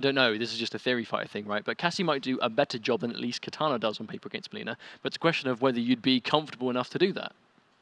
don't know, this is just a theory fighter thing, right? But Cassie might do a better job than at least Katana does on paper against Melina. But it's a question of whether you'd be comfortable enough to do that.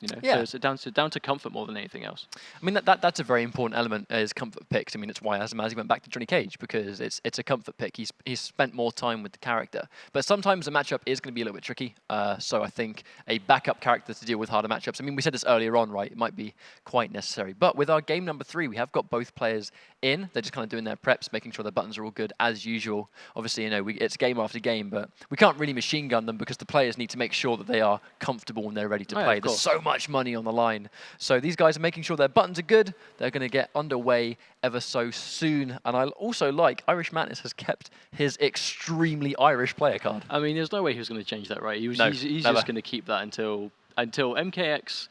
You know, Yeah. so it's down to comfort more than anything else. I mean, that's a very important element is comfort picks. I mean, it's why Madzin went back to Johnny Cage, because it's a comfort pick. He's spent more time with the character. But sometimes a matchup is going to be a little bit tricky. So I think a backup character to deal with harder matchups. I mean, we said this earlier on, right? It might be quite necessary. But with our game number 3, we have got both players in. They're just kind of doing their preps, making sure their buttons are all good as usual. Obviously, you know, it's game after game, but we can't really machine gun them because the players need to make sure that they are comfortable and they're ready to play. There's so much money on the line. So these guys are making sure their buttons are good. They're going to get underway ever so soon. And I also like IrishMantis has kept his extremely Irish player card. I mean, there's no way he was going to change that, right? He's just going to keep that until MKX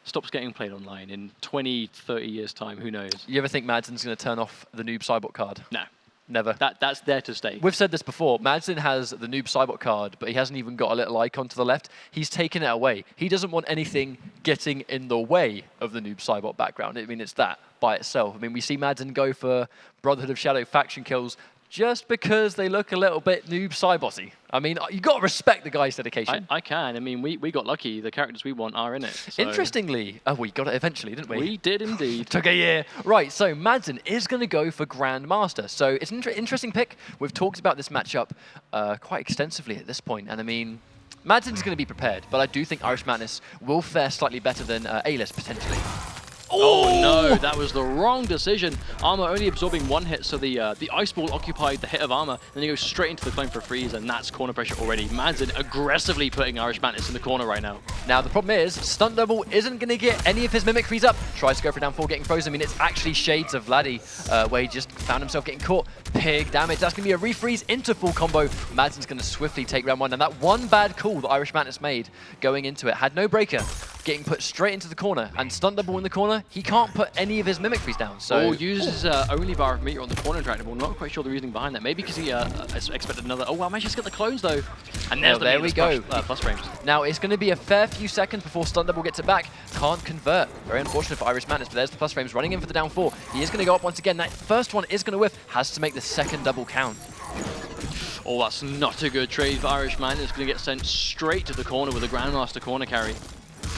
stops getting played online in 20, 30 years' time. Who knows? You ever think Madzin's going to turn off the Noob Cybot card? No. Never. That's there to stay. We've said this before. Madzin has the Noob Cybot card, but he hasn't even got a little icon to the left. He's taken it away. He doesn't want anything getting in the way of the Noob Cybot background. I mean, it's that by itself. I mean, we see Madzin go for Brotherhood of Shadow faction kills just because they look a little bit Noob Cybot-y. I mean, you got to respect the guy's dedication. I can. I mean, we got lucky. The characters we want are in it. So. Interestingly, we got it eventually, didn't we? We did indeed. Took a year. Right, so Madzin is going to go for Grandmaster. So it's an interesting pick. We've talked about this matchup quite extensively at this point. And I mean, Madzin's going to be prepared, but I do think IrishMantis will fare slightly better than A-List potentially. Oh no, that was the wrong decision. Armor only absorbing 1 hit, so the Ice Ball occupied the hit of Armor, then he goes straight into the clone for freeze, and that's corner pressure already. Madzin aggressively putting IrishMantis in the corner right now. Now the problem is, Stunt Double isn't going to get any of his mimicries up. Tries to go for down 4, getting frozen. I mean, it's actually shades of Vladdy, where he just found himself getting caught. Big damage. That's going to be a refreeze into full combo. Madzin's going to swiftly take round 1, and that one bad call that IrishMantis made going into it had no breaker. Getting put straight into the corner, and Stunt Double in the corner, he can't put any of his mimicries down. So uses only bar of meter on the corner interactable. Not quite sure the reasoning behind that. Maybe because he expected another. Oh wow, managed to get the clones though. And there we go. Plus frames. Now it's going to be a fair few seconds before Stunt Double gets it back. Can't convert. Very unfortunate for IrishMantis, but there's the plus frames running in for the down 4. He is going to go up once again. That first one is going to whiff. Has to make the second double count. Oh, that's not a good trade for IrishMantis. It's going to get sent straight to the corner with a Grandmaster corner carry.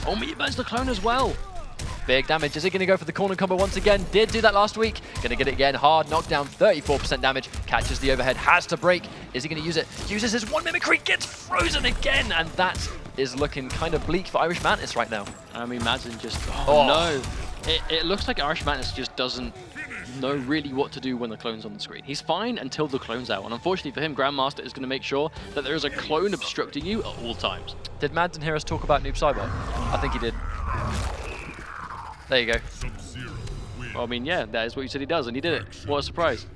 Oh, he burns the clone as well. Big damage. Is he going to go for the corner combo once again? Did do that last week. Going to get it again. Hard knockdown, 34% damage. Catches the overhead. Has to break. Is he going to use it? Uses his 1 mimicry. Gets frozen again. And that is looking kind of bleak for IrishMantis right now. I mean, Madzin just... Oh, no. It looks like IrishMantis just doesn't know really what to do when the clone's on the screen. He's fine until the clone's out. And unfortunately for him, Grandmaster is going to make sure that there is a clone obstructing you at all times. Did Madzin hear us talk about Noob Cybot? I think he did. There you go. Well, I mean, yeah, that is what you said he does, and he did it. What a surprise.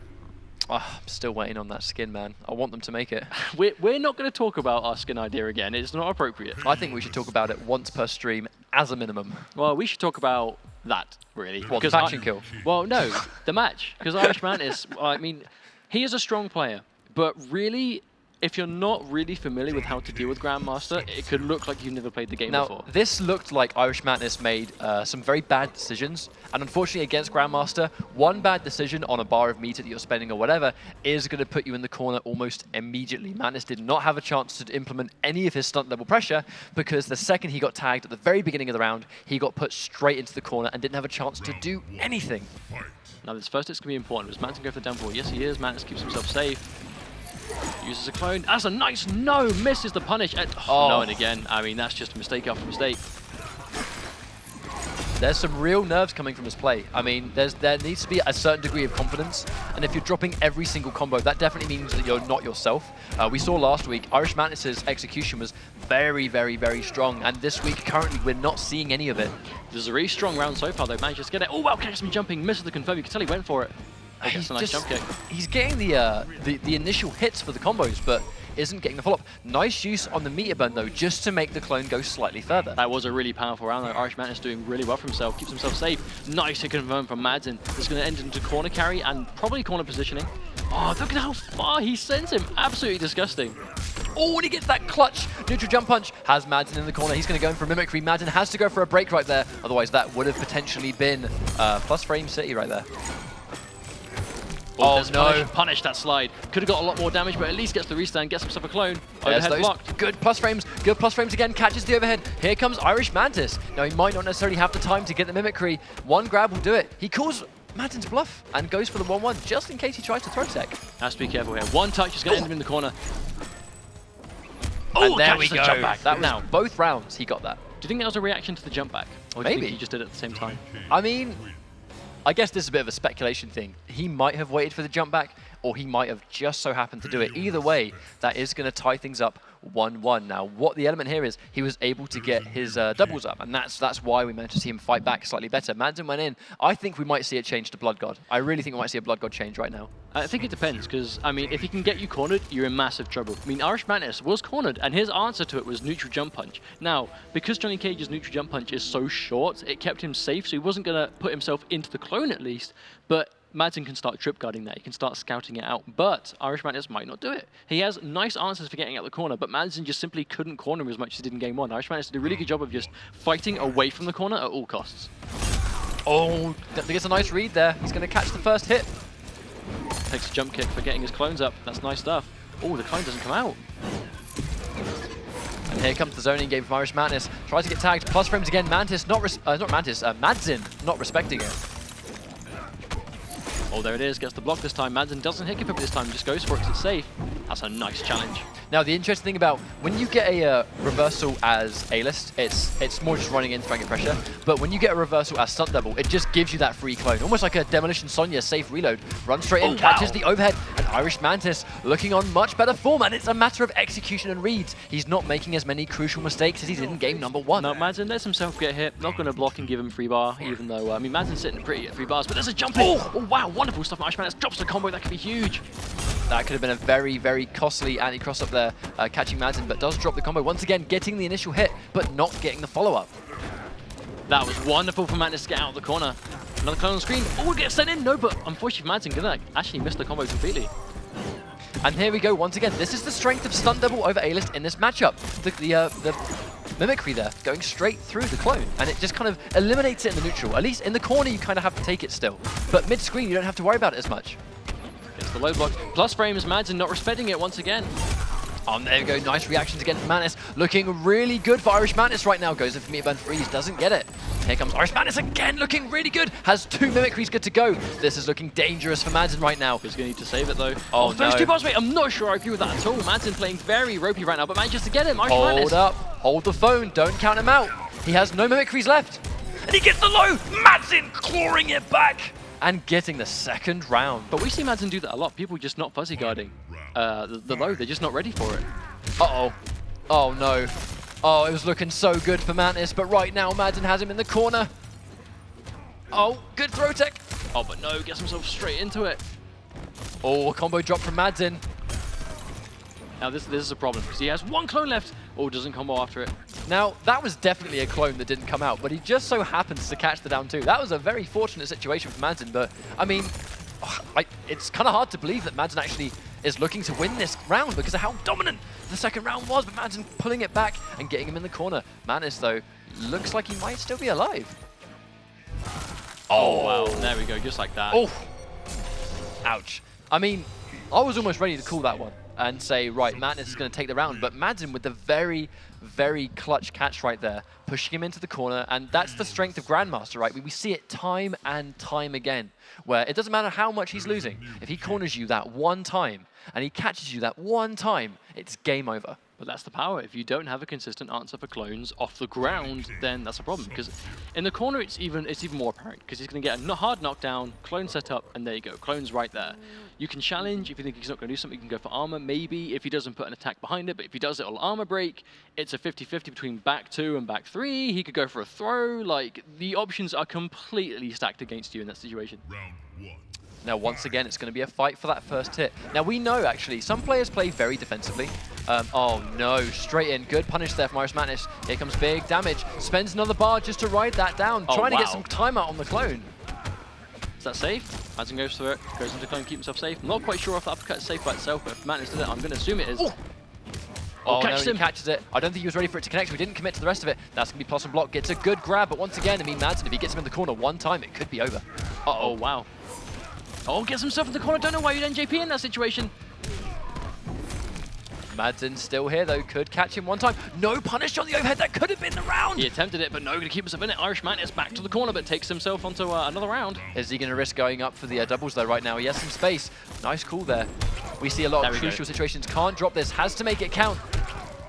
Oh, I'm still waiting on that skin, man. I want them to make it. We're not going to talk about our skin idea again. It's not appropriate. I think we should talk about it once per stream as a minimum. Well, we should talk about that, really. What, the faction kill? Well, no, the match. Because IrishMantis, I mean, he is a strong player, but really, if you're not really familiar with how to deal with Grandmaster, it could look like you've never played the game before. Now, this looked like IrishMantis made some very bad decisions, and unfortunately against Grandmaster, one bad decision on a bar of meter that you're spending or whatever is going to put you in the corner almost immediately. Mantis did not have a chance to implement any of his stunt level pressure because the second he got tagged at the very beginning of the round, he got put straight into the corner and didn't have a chance to do anything. Now, this first hit's going to be important. Was Mantis go for the down 4? Yes, he is. Mantis keeps himself safe. Uses a clone. That's a nice no. Misses the punish. No, and again. I mean, that's just mistake after mistake. There's some real nerves coming from his play. I mean, there needs to be a certain degree of confidence, and if you're dropping every single combo, that definitely means that you're not yourself. We saw last week, IrishMantis' execution was very, very, very strong, and this week, currently, we're not seeing any of it. This is a really strong round so far, though. Managed to get it. Oh, wow, catches me jumping. Misses the confirm. You can tell he went for it. He's a nice jump kick. He's getting the initial hits for the combos, but isn't getting the follow-up. Nice use on the meter burn, though, just to make the clone go slightly further. That was a really powerful round, though. IrishMantis doing really well for himself, keeps himself safe. Nice hit confirm from Madzin. This is going to end into corner carry and probably corner positioning. Oh, look at how far he sends him. Absolutely disgusting. Oh, and he gets that clutch neutral jump punch. Has Madzin in the corner. He's going to go in for a mimicry. Madzin has to go for a break right there. Otherwise, that would have potentially been plus frame city right there. Oh, no. Punish that slide. Could have got a lot more damage, but at least gets the restand, gets himself a clone. Overhead blocked. Good plus frames again, catches the overhead. Here comes IrishMantis. Now, he might not necessarily have the time to get the mimicry. One grab will do it. He calls Madzin's bluff and goes for the 1-1 just in case he tries to throw tech. Has to be careful here. One touch is going to end him in the corner. Oh, and there we go. Jump back. That was both rounds he got that. Do you think that was a reaction to the jump back? Or do you think he just did it at the same time? I mean, I guess this is a bit of a speculation thing. He might have waited for the jump back, or he might have just so happened to do it. Either way, that is going to tie things up 1-1. Now, what the element here is, he was able to get his doubles up, and that's why we managed to see him fight back slightly better. Madzin went in. I think we might see a change to Blood God. I really think we might see a Blood God change right now. I think it depends, because, I mean, if he can get you cornered, you're in massive trouble. I mean, IrishMantis was cornered, and his answer to it was neutral jump punch. Now, because Johnny Cage's neutral jump punch is so short, it kept him safe, so he wasn't going to put himself into the clone at least, but Madzin can start trip guarding that. He can start scouting it out, but IrishMantis might not do it. He has nice answers for getting out the corner, but Madzin just simply couldn't corner him as much as he did in game 1. IrishMantis did a really good job of just fighting away from the corner at all costs. Oh, gets a nice read there. He's going to catch the first hit. Takes a jump kick for getting his clones up. That's nice stuff. Oh, the clone doesn't come out. And here comes the zoning game from IrishMantis. Tries to get tagged. Plus frames again. Madzin not respecting it. Oh, there it is. Gets the block this time. Madzin doesn't hit him this time. Just goes for it because it's safe. That's a nice challenge. Now, the interesting thing about when you get a reversal as A-list, it's more just running in, trying to get pressure. But when you get a reversal as stunt double, it just gives you that free clone. Almost like a Demolition Sonya safe reload. Runs straight in, catches the overhead, and IrishMantis looking on much better form. And it's a matter of execution and reads. He's not making as many crucial mistakes as he did in game number 1. No, Madzin lets himself get hit. Not going to block and give him free bar, even though, I mean, Madzin's sitting pretty at 3 bars, but there's a jump in. Oh, wow, wonderful stuff from IrishMantis. Drops the combo. That could be huge. That could have been a very, very costly anti-cross up there, catching Madzin, but does drop the combo. Once again, getting the initial hit, but not getting the follow-up. That was wonderful for Madness to get out of the corner. Another clone on the screen. Oh, gets sent in. No, but unfortunately, Madzin gonna actually miss the combo completely. And here we go once again. This is the strength of stunt double over A-list in this matchup. The mimicry there, going straight through the clone, and it just kind of eliminates it in the neutral. At least in the corner, you kind of have to take it still. But mid-screen, you don't have to worry about it as much. Gets the low block. Plus frames, Madzin not respecting it once again. There we go. Nice reactions again from Mantis. Looking really good for IrishMantis right now. Goes in for Meatburn Freeze. Doesn't get it. Here comes IrishMantis again. Looking really good. Has 2 mimicries good to go. This is looking dangerous for Madzin right now. He's going to need to save it though. Oh, those no. 2 bars, wait. I'm not sure I agree with that at all. Madzin playing very ropey right now, but manages to get him. Hold up. Hold the phone. Don't count him out. He has no mimicries left. And he gets the low. Madzin clawing it back. And getting the 2nd round. But we see Madzin do that a lot. People just not fuzzy guarding the low. They're just not ready for it. Uh-oh. Oh, no. Oh, it was looking so good for Mantis, but right now Madzin has him in the corner. Oh, good throw tech. Oh, but no, gets himself straight into it. Oh, a combo drop from Madzin. Now this is a problem, because he has 1 clone left. Oh, doesn't combo after it. Now, that was definitely a clone that didn't come out, but he just so happens to catch the down 2. That was a very fortunate situation for Madzin, but, I mean, it's kind of hard to believe that Madzin actually is looking to win this round because of how dominant the 2nd round was, but Madzin pulling it back and getting him in the corner. Mantis, though, looks like he might still be alive. Oh, wow. There we go, just like that. Oh. Ouch. I mean, I was almost ready to call that one and say, right, Mantis is going to take the round, but Madzin with the very, very clutch catch right there, pushing him into the corner, and that's the strength of Grandmaster, right? We see it time and time again, where it doesn't matter how much he's losing. If he corners you that 1 time, and he catches you that 1 time, it's game over. But that's the power. If you don't have a consistent answer for clones off the ground, then that's a problem. Because in the corner, it's even more apparent. Because he's going to get a hard knockdown, clone set up, and there you go. Clone's right there. You can challenge. If you think he's not going to do something, you can go for armor, maybe, if he doesn't put an attack behind it. But if he does, it'll armor break. It's a 50-50 between back 2 and back 3. He could go for a throw. Like, the options are completely stacked against you in that situation. Round 1. Now, once again, it's going to be a fight for that first hit. Now, we know, actually, some players play very defensively. Oh, no. Straight in. Good punish there from IrishMantis. Here comes big damage. Spends another bar just to ride that down. Trying to get some timeout on the clone. Is that safe? Madzin goes through it. Goes into clone, keep himself safe. I'm not quite sure if the uppercut is safe by itself, but if Mantis did it, I'm going to assume it is. Ooh. Oh, no, him. he catches it. I don't think he was ready for it to connect. We didn't commit to the rest of it. That's going to be plus and block. Gets a good grab, but once again, I mean, Madzin, if he gets him in the corner 1 time, it could be over. Uh-oh, wow. Oh, gets himself in the corner. Don't know why you'd NJP in that situation. Madzin still here though, could catch him one time. No punish on the overhead, that could have been the round! He attempted it, but no, gonna keep himself in it. IrishMantis back to the corner, but takes himself onto another round. Is he gonna risk going up for the doubles though right now? He has some space. Nice call there. We see a lot of crucial situations. Can't drop this, has to make it count.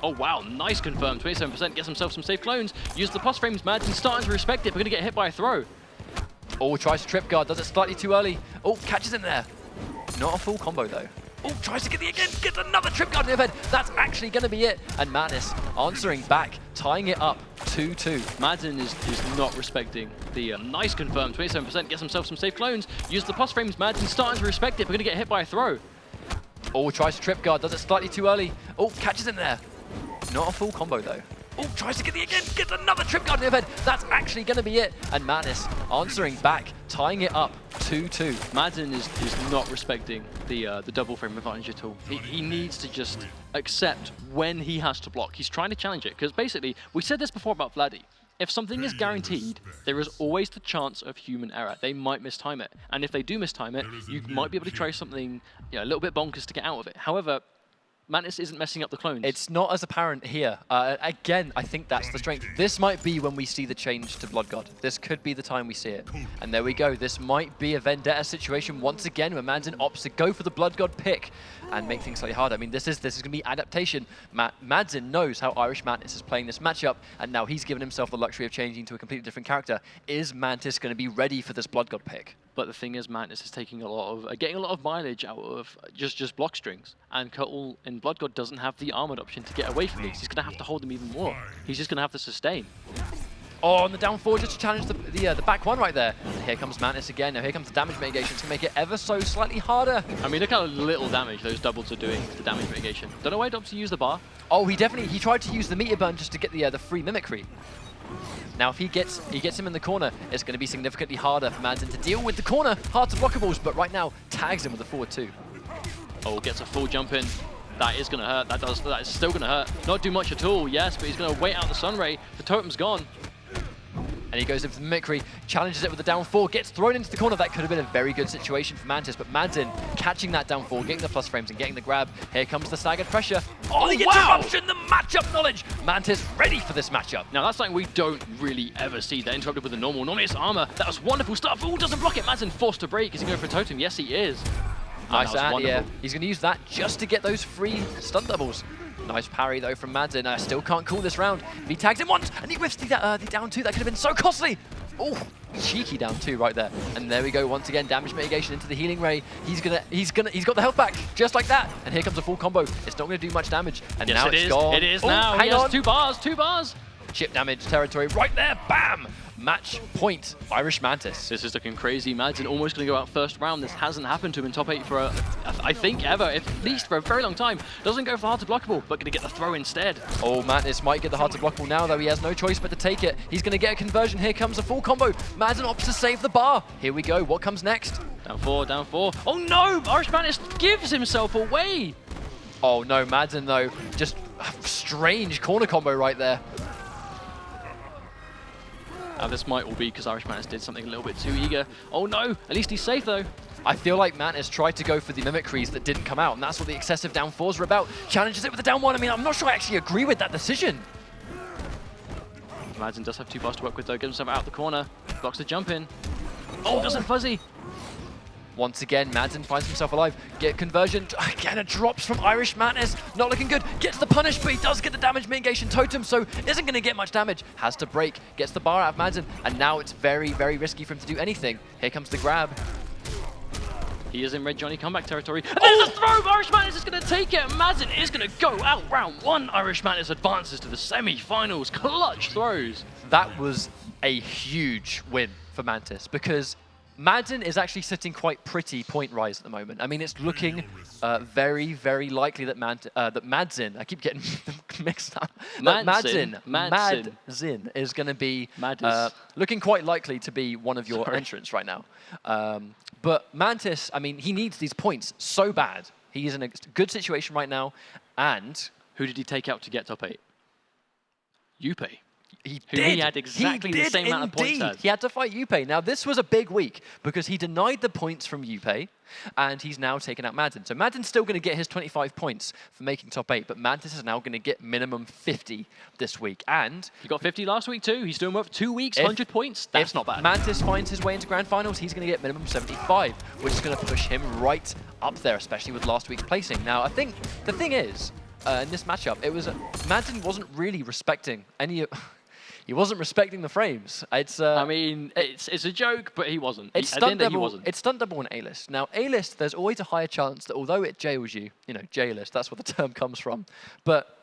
Oh wow, nice confirm. 27%, gets himself some safe clones. Use the plus frames, Madzin starting to respect it, but gonna get hit by a throw. Oh, tries to trip guard, does it slightly too early. Oh, catches him there. Not a full combo though. Oh, tries to get the again, gets another trip guard in the overhead. That's actually going to be it. And Mantis answering back, tying it up 2-2. Madzin is not respecting the nice confirm. 27%, gets himself some safe clones. Use the plus frames, Madzin starting to respect it, but going to get hit by a throw. Oh, tries to trip guard, does it slightly too early. Oh, catches him there. Not a full combo though. Oh, tries to get the again, gets another trip guard in the overhead. That's actually going to be it. And Mantis answering back, tying it up 2-2. Madzin is not respecting the double frame advantage at all. He needs to just accept when he has to block. He's trying to challenge it, because basically, we said this before about Vladdy. If something is guaranteed, there is always the chance of human error. They might mistime it. And if they do mistime it, you might be able to try something a little bit bonkers to get out of it. However, Mantis isn't messing up the clones. It's not as apparent here. Again, I think that's the strength. This might be when we see the change to Blood God. This could be the time we see it. And there we go. This might be a vendetta situation once again where Madzin opts to go for the Blood God pick and make things slightly harder. I mean, this is going to be adaptation. Madzin knows how IrishMantis is playing this matchup, and now he's given himself the luxury of changing to a completely different character. Is Mantis going to be ready for this Blood God pick? But the thing is, Mantis is taking getting a lot of mileage out of just block strings, and Cuttle in Blood God doesn't have the armored option to get away from these. He's going to have to hold them even more. He's just going to have to sustain. Oh, on the down four, just to challenge the back one right there. And here comes Mantis again. Now here comes the damage mitigation to make it ever so slightly harder. I mean, look how little damage those doubles are doing to the damage mitigation. Don't know why he opts to use the bar. Oh, he tried to use the meter burn just to get the free mimicry. Now, if he gets him in the corner, it's going to be significantly harder for Madzin to deal with the corner. Hard to blockables, but right now, tags him with the forward two. Oh, gets a full jump in. That is going to hurt. That is still going to hurt. Not do much at all, yes, but he's going to wait out the Sun Ray. The totem's gone. And he goes in for the mimicry, challenges it with the down four, gets thrown into the corner. That could have been a very good situation for Mantis, but Madzin catching that down four, getting the plus frames and getting the grab. Here comes the staggered pressure. Oh, the interruption, the matchup knowledge. Mantis ready for this matchup. Now, that's something we don't really ever see. They're interrupted with the normal. Normally it's armor. That was wonderful stuff. Oh, doesn't block it. Madzin forced to break. Is he going for a totem? Yes, he is. Nice yeah. He's going to use that just to get those free stun doubles. Nice parry, though, from Madzin. I still can't call this round. He tags him once, and he whiffs the down two. That could have been so costly. Oh, cheeky down two right there. And there we go once again. Damage mitigation into the healing ray. He's got the health back, just like that. And here comes a full combo. It's not going to do much damage. And yes, now it's gone. It is now. Hang on. 2 bars, 2 bars. Chip damage territory right there. Bam! Match point, IrishMantis. This is looking crazy. Madzin almost going to go out first round. This hasn't happened to him in top 8 for, I think, ever. At least for a very long time. Doesn't go for hard to blockable, but going to get the throw instead. Oh, Mantis might get the hard to blockable now, though. He has no choice but to take it. He's going to get a conversion. Here comes a full combo. Madzin opts to save the bar. Here we go. What comes next? Down 4, down 4. Oh, no! IrishMantis gives himself away. Oh, no. Madzin, though, just a strange corner combo right there. Now this might all be because IrishMantis did something a little bit too eager. Oh no, at least he's safe though. I feel like Mantis tried to go for the mimicries that didn't come out, and that's what the excessive down fours were about. Challenges it with the down one. I mean, I'm not sure I actually agree with that decision. Madzin does have 2 bars to work with though, gets himself out the corner, blocks the jump in. Oh, doesn't fuzzy. Once again, Madzin finds himself alive. Get conversion. Again, it drops from IrishMantis. Not looking good. Gets the punish, but he does get the damage mitigation totem, so isn't going to get much damage. Has to break. Gets the bar out of Madzin, and now it's very, very risky for him to do anything. Here comes the grab. He is in Red Johnny comeback territory. And there's a throw! IrishMantis is going to take it. Madzin is going to go out round 1. IrishMantis advances to the semi-finals. Clutch throws. That was a huge win for Mantis, because Madzin is actually sitting quite pretty point-rise at the moment. I mean, it's looking very, very likely that Madzin, I keep getting them mixed up, Madzin is going to be looking quite likely to be one of your entrants right now. But Mantis, I mean, he needs these points so bad. He is in a good situation right now, and who did he take out to get top 8? Yupe. He Who did. he had exactly the same amount of points Indeed. as. He had to fight Yuppei. Now, this was a big week because he denied the points from Yuppei, and he's now taken out Madzin. So Madzin's still going to get his 25 points for making top 8, but Mantis is now going to get minimum 50 this week. And He got 50 last week too. He's doing well for 2 weeks, 100 points. That's not bad. Mantis finds his way into grand finals, he's going to get minimum 75, which is going to push him right up there, especially with last week's placing. Now, I think the thing is, in this matchup, it was Madzin wasn't really respecting any. He wasn't respecting the frames. It's. I mean, it's a joke, but he wasn't. It's At the end of stunt the day, he double. wasn't. It's stunt double in A-list. Now, A-list, there's always a higher chance that although it jails you, you know, J-list, that's where the term comes from, but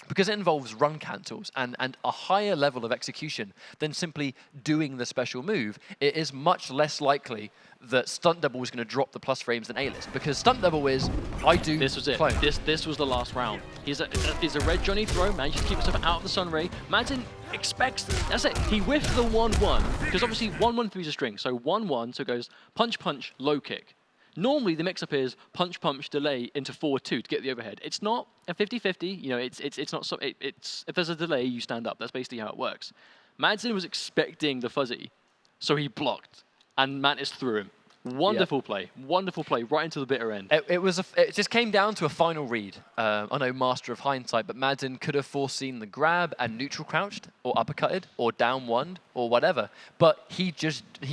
because it involves run cancels and a higher level of execution than simply doing the special move, it is much less likely that stunt double is going to drop the plus frames than A-list, because stunt double is I do. This was it. clone. This was the last round. He's a red Johnny throw, manages to keep himself out of the sun ray. Madzin expects, that's it. He whiffed the 1-1, because obviously 1-1-3 is a string. So 1-1, so it goes punch, punch, low kick. Normally the mix-up is punch, punch, delay into forward 2 to get the overhead. It's not a 50-50. You know, it's not so. It's if there's a delay, you stand up. That's basically how it works. Madzin was expecting the fuzzy, so he blocked, and Mantis threw him. Wonderful play right into the bitter end. It just came down to a final read. I know master of hindsight, but Madzin could have foreseen the grab and neutral crouched or uppercutted or down one or whatever. But he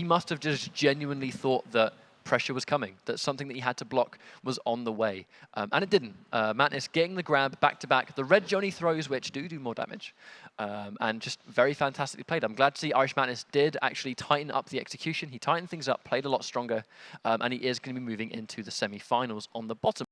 must have just genuinely thought that pressure was coming, that something that he had to block was on the way. And it didn't. Mantis getting the grab back-to-back. The red Johnny throws, which do more damage. And just very fantastically played. I'm glad to see IrishMantis did actually tighten up the execution. He tightened things up, played a lot stronger, and he is going to be moving into the semi-finals on the bottom.